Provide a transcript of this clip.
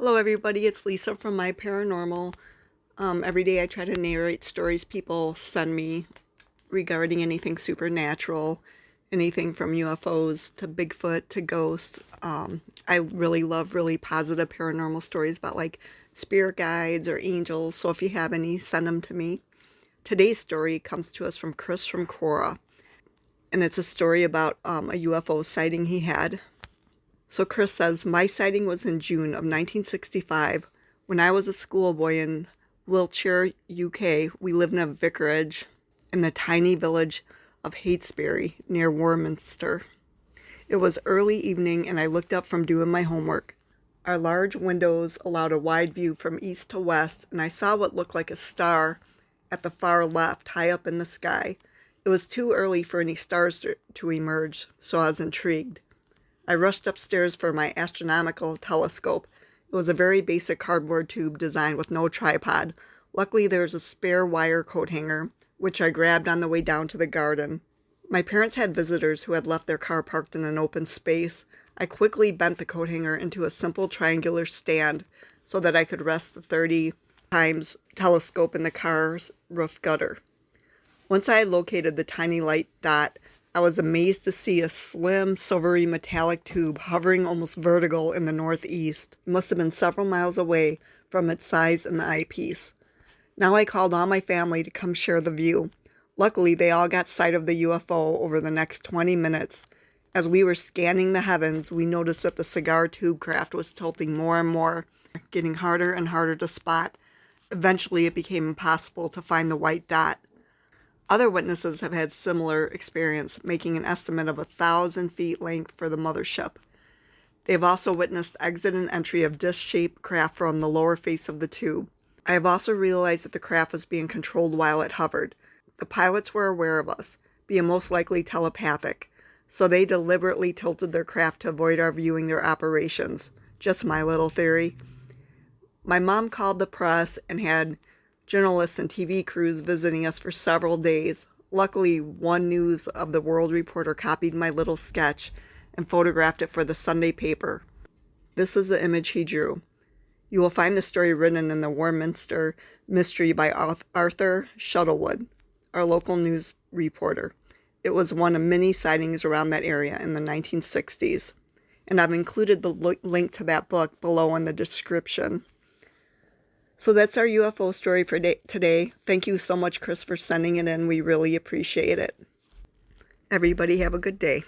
Hello everybody, it's Lisa from My Paranormal. Every day I try to narrate stories people send me regarding anything supernatural, anything from UFOs to Bigfoot to ghosts. I really love really positive paranormal stories about like spirit guides or angels, so if you have any, send them to me. Today's story comes to us from Chris from Quora, and it's a story about a UFO sighting he had. So Chris says, my sighting was in June of 1965. When I was a schoolboy in Wiltshire, UK, we lived in a vicarage in the tiny village of Heytesbury near Warminster. It was early evening and I looked up from doing my homework. Our large windows allowed a wide view from east to west, and I saw what looked like a star at the far left, high up in the sky. It was too early for any stars to emerge, so I was intrigued. I rushed upstairs for my astronomical telescope. It was a very basic cardboard tube design with no tripod. Luckily, there was a spare wire coat hanger, which I grabbed on the way down to the garden. My parents had visitors who had left their car parked in an open space. I quickly bent the coat hanger into a simple triangular stand so that I could rest the 30 times telescope in the car's roof gutter. Once I had located the tiny light dot, I was amazed to see a slim, silvery metallic tube hovering almost vertical in the northeast. It must have been several miles away from its size in the eyepiece. Now I called all my family to come share the view. Luckily, they all got sight of the UFO over the next 20 minutes. As we were scanning the heavens, we noticed that the cigar tube craft was tilting more and more, getting harder and harder to spot. Eventually, it became impossible to find the white dot. Other witnesses have had similar experience, making an estimate of 1,000 feet length for the mothership. They have also witnessed exit and entry of disc-shaped craft from the lower face of the tube. I have also realized that the craft was being controlled while it hovered. The pilots were aware of us, being most likely telepathic, so they deliberately tilted their craft to avoid our viewing their operations. Just my little theory. My mom called the press and had journalists and TV crews visiting us for several days. Luckily, One News of the World reporter copied my little sketch and photographed it for the Sunday paper. This is the image he drew. You will find the story written in the Warminster Mystery by Arthur Shuttlewood, our local news reporter. It was one of many sightings around that area in the 1960s, and I've included the link to that book below in the description. So that's our UFO story for today. Thank you so much, Chris, for sending it in. We really appreciate it. Everybody have a good day.